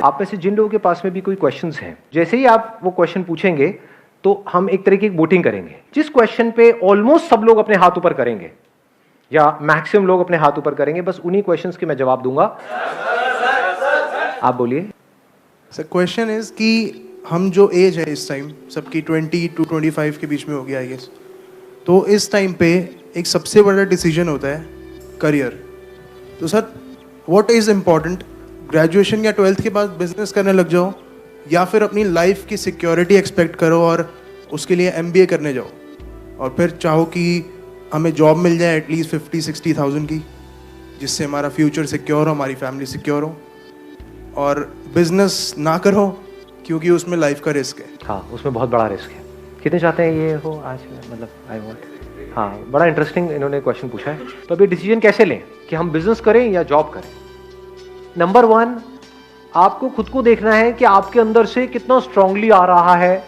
आप में से जिन लोगों के पास में भी कोई क्वेश्चंस हैं, जैसे ही आप वो क्वेश्चन पूछेंगे तो हम एक तरह की वोटिंग करेंगे। जिस क्वेश्चन पे ऑलमोस्ट सब लोग अपने हाथ ऊपर करेंगे या मैक्सिमम लोग अपने हाथ ऊपर करेंगे, बस उन्हीं क्वेश्चंस के मैं जवाब दूंगा। आप बोलिए। सर क्वेश्चन इज कि हम जो एज है इस टाइम सबकी 20 to 25 के बीच में होगी आई गेस, तो इस टाइम पे एक सबसे बड़ा डिसीजन होता है करियर। तो sir what is important, graduation या 12th के बाद बिजनेस करने लग जाओ या फिर अपनी लाइफ की सिक्योरिटी एक्सपेक्ट करो और उसके लिए MBA करने जाओ और फिर चाहो कि हमें जॉब मिल जाए एटलीस्ट 50-60,000 की, जिससे हमारा फ्यूचर सिक्योर हो, हमारी फैमिली सिक्योर हो, और बिजनेस ना करो क्योंकि उसमें लाइफ का रिस्क है। हाँ, उसमें बहुत बड़ा रिस्क है। कितने चाहते हैं ये हो आज, मतलब आई वांट। हाँ, बड़ा इंटरेस्टिंग इन्होंने क्वेश्चन पूछा है। तो अभी डिसीजन कैसे लें कि हम बिजनेस करें या जॉब करें। नंबर 1, आपको खुद को देखना है कि आपके अंदर से कितना स्ट्रांगली आ रहा है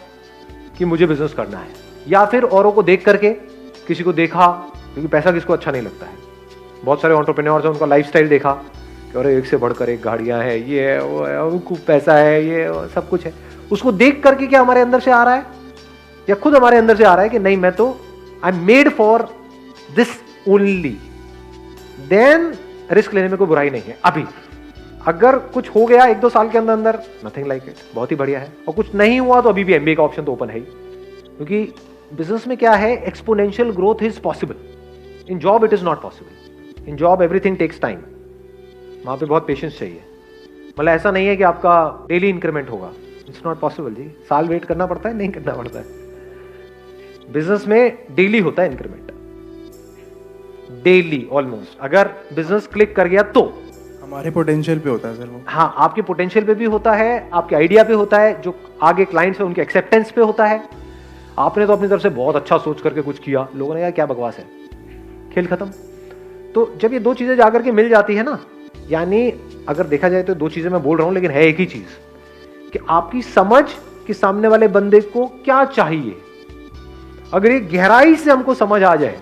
कि मुझे बिजनेस करना है, या फिर औरों को देख करके, किसी को देखा, क्योंकि पैसा किसको अच्छा नहीं लगता है। बहुत सारे एंटरप्रेन्योर्स हैं, उनका लाइफस्टाइल देखा कि अरे एक से बढ़कर एक गाड़ियां हैं, ये है वो है, उनको पैसा है, ये वो, सब कुछ है। उसको देख करके क्या हमारे अंदर से आ रहा है, या खुद हमारे अंदर से आ रहा है कि नहीं, मैं तो I am made for this only, then risk लेने में कोई बुराई नहीं है। अभी अगर कुछ हो गया 1-2 साल के अंदर अंदर, नथिंग लाइक इट, बहुत ही बढ़िया है। और कुछ नहीं हुआ तो अभी भी MBA का ऑप्शन तो ओपन है ही, क्योंकि बिजनेस में क्या है, exponential growth is possible. In job it is not possible. In job everything takes time, वहां पे बहुत पेशेंस चाहिए। मतलब ऐसा नहीं है कि आपका डेली इंक्रीमेंट होगा, इट्स नॉट पॉसिबल जी। साल वेट करना पड़ता है, नहीं करना पड़ता है। बिजनेस में डेली होता है इंक्रीमेंट, डेली ऑलमोस्ट। अगर बिजनेस क्लिक कर गया तो हमारे पोटेंशियल पे होता है सर वो। हाँ, आपके पोटेंशियल पे भी होता है, आपके आइडिया पे होता है, जो आगे क्लाइंट्स है उनके एक्सेप्टेंस पे होता है। आपने तो अपनी तरफ से बहुत अच्छा सोच करके कुछ किया, लोगों ने कहा क्या बकवास है, खेल खत्म। तो जब ये 2 चीजें जाकर के मिल जाती है ना, यानी अगर देखा जाए तो 2 चीजें मैं बोल रहा हूं लेकिन है एक ही चीज, कि आपकी समझ कि सामने वाले बंदे को क्या चाहिए, अगर ये गहराई से हमको समझ आ जाए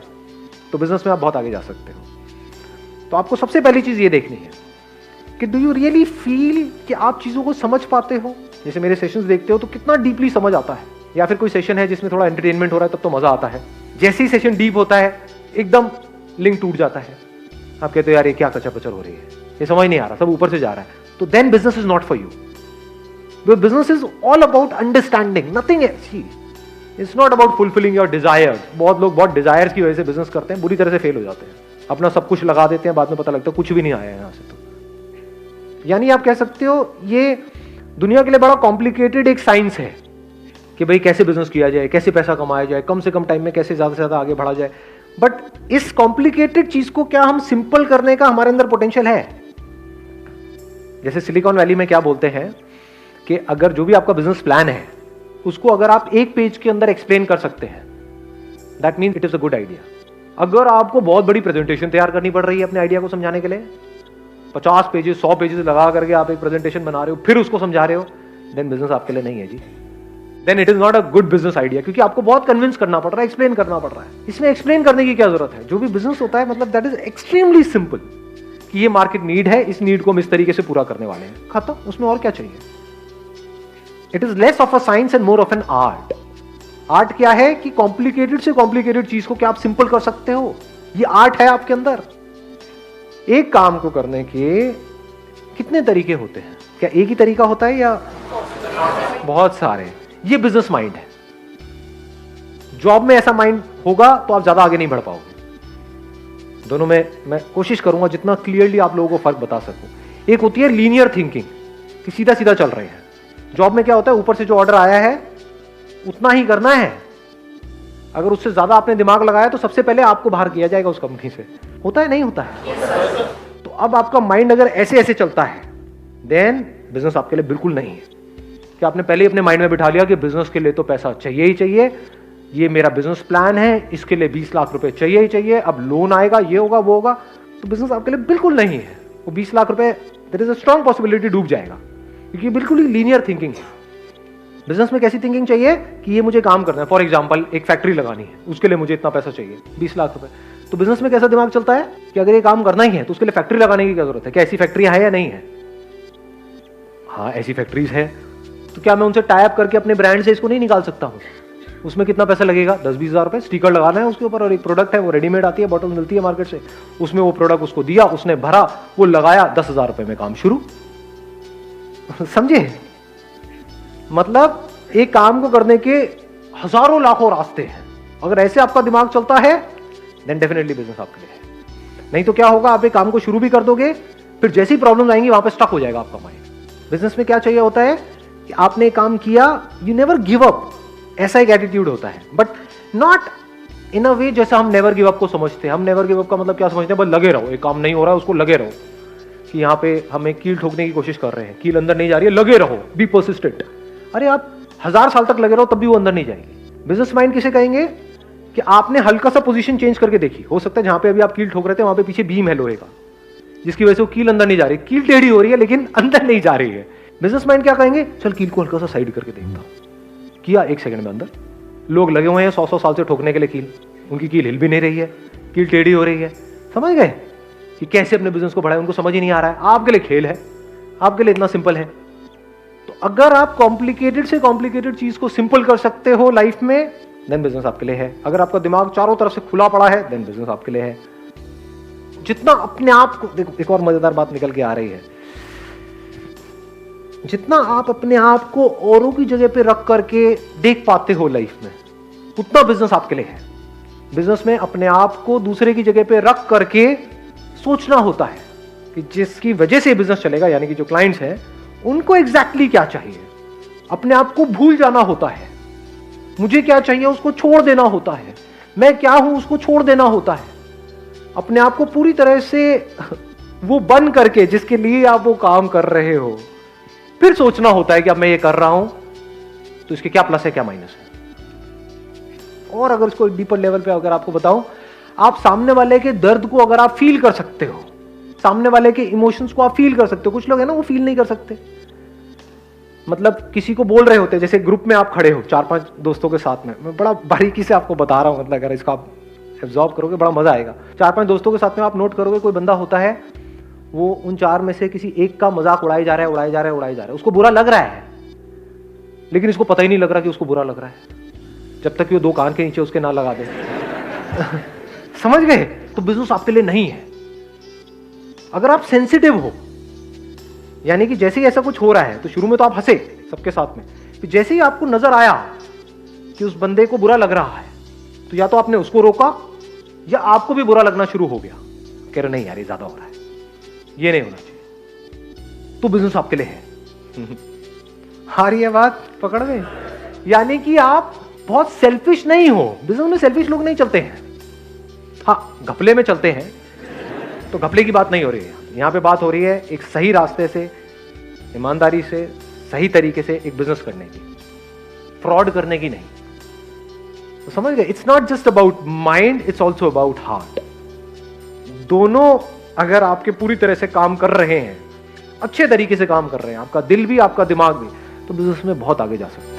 तो बिजनेस में आप बहुत आगे जा सकते हो। तो आपको सबसे पहली चीज ये देखनी है कि डू यू रियली फील कि आप चीजों को समझ पाते हो। जैसे मेरे सेशंस देखते हो तो कितना डीपली समझ आता है, या फिर कोई सेशन है जिसमें थोड़ा एंटरटेनमेंट हो रहा है तब तो मजा आता है। जैसे ही सेशन डीप होता है एकदम लिंक टूट जाता है, आप कहते हो यार ये क्या कचर पचर हो रही है, ये समझ नहीं आ रहा, सब ऊपर से जा रहा है। तो then business is not for you. Business is all about understanding, nothing else. It's not about fulfilling your desires. बहुत लोग बहुत डिजायर्स की वजह से बिजनेस करते हैं, बुरी तरह से फेल हो जाते हैं, अपना सब कुछ लगा देते हैं, बाद में पता लगता है कुछ भी नहीं आया यहां से। तो यानी आप कह सकते हो ये दुनिया के लिए बड़ा कॉम्प्लिकेटेड एक साइंस है कि भाई कैसे बिजनेस किया जाए, कैसे पैसा कमाया जाए, कम से कम टाइम में कैसे ज्यादा से ज्यादा आगे बढ़ा जाए। बट इस कॉम्प्लिकेटेड चीज को क्या हम सिंपल करने का हमारे अंदर पोटेंशियल है। जैसे सिलिकॉन वैली में क्या बोलते हैं कि अगर जो भी आपका बिजनेस प्लान है उसको अगर आप एक पेज के अंदर एक्सप्लेन कर सकते हैं, that means it is a good idea. अगर आपको बहुत बड़ी प्रेजेंटेशन तैयार करनी पड़ रही है अपने आइडिया को समझाने के लिए, 50 पेजेस 100 पेजेस लगा करके आप एक प्रेजेंटेशन बना रहे हो, फिर उसको समझा रहे हो, देन बिजनेस आपके लिए नहीं है जी। Then it is not a good business idea, क्योंकि आपको बहुत कन्विंस करना पड़ रहा है, एक्सप्लेन करना पड़ रहा है। इसमें एक्सप्लेन करने की क्या जरूरत है। जो भी बिजनेस होता है मतलब दैट इज एक्सट्रीमली सिंपल, कि ये मार्केट नीड है, इस नीड को हम इस तरीके से पूरा करने वाले हैं, खत्म। उसमें और क्या चाहिए। It is less of a science and more of an art. Art क्या है कि कॉम्प्लिकेटेड से कॉम्प्लिकेटेड चीज को क्या आप सिंपल कर सकते हो, ये आर्ट है आपके अंदर। एक काम को करने के कितने तरीके होते हैं, क्या एक ही तरीका होता है या बहुत सारे। ये बिजनेस माइंड है। जॉब में ऐसा माइंड होगा तो आप ज्यादा आगे नहीं बढ़ पाओगे। दोनों में मैं कोशिश करूंगा जितना क्लियरली आप लोगों को फर्क बता सकूं। एक होती है लीनियर थिंकिंग, कि सीधा सीधा चल रहे हैं। जॉब में क्या होता है, ऊपर से जो ऑर्डर आया है उतना ही करना है। अगर उससे ज्यादा आपने दिमाग लगाया तो सबसे पहले आपको बाहर किया जाएगा उस कंपनी से। होता है नहीं होता है। तो अब आपका माइंड अगर ऐसे ऐसे चलता है, देन बिजनेस आपके लिए बिल्कुल नहीं है। कि आपने पहले ही अपने माइंड में बिठा लिया कि बिजनेस के लिए तो पैसा चाहिए ही चाहिए, ये मेरा बिजनेस प्लान है, इसके लिए 20 लाख रुपए चाहिए ही चाहिए, अब लोन आएगा, ये होगा वो होगा। तो बिजनेस आपके लिए बिल्कुल नहीं है। वो 20 लाख रुपए there is a strong possibility डूब जाएगा, क्योंकि बिल्कुल ही लीनियर थिंकिंग है। बिजनेस में कैसी थिंकिंग चाहिए कि ये मुझे काम करना है। फॉर एग्जांपल एक फैक्ट्री लगानी है, उसके लिए मुझे इतना पैसा चाहिए, 20 लाख रुपए। तो बिजनेस में कैसा दिमाग चलता है कि अगर ये काम करना ही है तो उसके लिए फैक्ट्री लगाने की क्या जरूरत है, क्या ऐसी फैक्ट्री है या नहीं है। हाँ ऐसी फैक्ट्रीज हैं, तो क्या मैं उनसे टाई अप करके अपने ब्रांड से इसको नहीं निकाल सकता हूँ? उसमें कितना पैसा लगेगा? 10-20 हज़ार रुपये स्टिकर लगाना है उसके ऊपर, और एक प्रोडक्ट है वो रेडीमेड आती है, बॉटल मिलती है मार्केट से, उसमें वो प्रोडक्ट उसको दिया, उसने भरा, वो लगाया, 10,000 रुपये में काम शुरू। समझे? मतलब एक काम को करने के हजारों लाखों रास्ते हैं। अगर ऐसे आपका दिमाग चलता है देन डेफिनेटली बिजनेस आपके लिए है। नहीं तो क्या होगा, आप एक काम को शुरू भी कर दोगे, फिर जैसी प्रॉब्लम आएंगी वहां पे स्टक हो जाएगा आपका माइंड। बिजनेस में क्या चाहिए होता है कि आपने काम किया, यू नेवर गिव अप, ऐसा एक एटीट्यूड होता है, बट नॉट इन अ वे जैसा हम नेवर गिव अप को समझते हैं। हम नेवर गिव अप का मतलब क्या समझते हैं? बस लगे रहो, एक काम नहीं हो रहा है उसको लगे रहो, कि यहाँ पे हमें कील ठोकने की कोशिश कर रहे हैं, कील अंदर नहीं जा रही है, लगे रहो, बी पर्सिस्टेंट। अरे आप 1000 साल तक लगे रहो तब भी वो अंदर नहीं जाएगी। बिजनेस माइंड किसे कहेंगे कि आपने हल्का सा पोजीशन चेंज करके देखी, हो सकता है जहां पे अभी आप कील ठोक रहे थे वहां पे पीछे बीम है लोहे का, जिसकी वजह से वो कील अंदर नहीं जा रही, कील टेढ़ी हो रही है लेकिन अंदर नहीं जा रही है। बिजनेस माइंड क्या कहेंगे? चल कील को हल्का सा साइड करके देखता, किया 1 सेकंड में अंदर। लोग लगे हुए हैं 100-100 साल से ठोकने के लिए कील, उनकी कील हिल भी नहीं रही है, कील टेढ़ी हो रही है। समझ गए कि कैसे अपने बिजनेस को बढ़ाए? उनको समझ ही नहीं आ रहा है। आपके लिए खेल है, आपके लिए इतना सिंपल है। तो अगर आप कॉम्प्लिकेटेड से कॉम्प्लिकेटेड चीज को सिंपल कर सकते हो लाइफ में, देन बिजनेस आपके लिए है। अगर आपका दिमाग चारों तरफ से खुला पड़ा है, देन बिजनेस आपके लिए है। जितना अपने आप को, देखो एक और मजेदार बात निकल के आ रही है, जितना आप अपने आप को औरों की जगह पे रख करके देख पाते हो लाइफ में, उतना बिजनेस आपके लिए है। बिजनेस में अपने आप को दूसरे की जगह पे रख करके सोचना होता है कि जिसकी वजह से बिजनेस चलेगा, यानी कि जो क्लाइंट्स हैं उनको एग्जैक्टली क्या चाहिए। अपने आप को भूल जाना होता है, मुझे क्या चाहिए उसको छोड़ देना होता है, मैं क्या हूं उसको छोड़ देना होता है। अपने आप को पूरी तरह से वो बन करके जिसके लिए आप वो काम कर रहे हो, फिर सोचना होता है कि अब मैं ये कर रहा हूं तो इसके क्या प्लस है क्या माइनस है। और अगर इसको डीपर लेवल पे अगर आपको बताऊं, आप सामने वाले के दर्द को अगर आप फील कर सकते हो, सामने वाले के इमोशंस को आप फील कर सकते हो। कुछ लोग है ना वो फील नहीं कर सकते, मतलब किसी को बोल रहे होते हैं, जैसे ग्रुप में आप खड़े हो 4-5 दोस्तों के साथ में, मैं बड़ा बारीकी से आपको बता रहा हूं, मतलब अगर इसका आप एब्जॉर्ब करोगे बड़ा मजा आएगा। 4-5 दोस्तों के साथ में आप नोट करोगे, कोई बंदा होता है वो उन 4 में से किसी एक का मजाक उड़ाई जा रहा है, उड़ाई जा रहा है, उड़ाई जा रहा है, उसको बुरा लग रहा है, लेकिन इसको पता ही नहीं लग रहा कि उसको बुरा लग रहा है, जब तक कि वो 2 कान के नीचे उसके ना लगा दे। समझ गए? तो बिजनेस आपके लिए नहीं है। अगर आप सेंसिटिव हो, यानी कि जैसे ही ऐसा कुछ हो रहा है तो शुरू में तो आप हंसे सबके साथ में, फिर जैसे ही आपको नजर आया कि उस बंदे को बुरा लग रहा है, तो या तो आपने उसको रोका या आपको भी बुरा लगना शुरू हो गया, कह रहे नहीं यार ये ज्यादा हो रहा है, ये नहीं होना चाहिए। तो बिजनेस आपके लिए है। आ रही है बात पकड़ में? यानी कि आप बहुत सेल्फिश नहीं हो। बिजनेस में सेल्फिश लोग नहीं चलते हैं, हाँ घपले में चलते हैं, तो घपले की बात नहीं हो रही है यहां पे। बात हो रही है एक सही रास्ते से, ईमानदारी से, सही तरीके से एक बिजनेस करने की, फ्रॉड करने की नहीं। तो समझ गए? It's not just about mind, it's also about heart. दोनों अगर आपके पूरी तरह से काम कर रहे हैं, अच्छे तरीके से काम कर रहे हैं, आपका दिल भी आपका दिमाग भी, तो बिजनेस में बहुत आगे जा सकते हैं।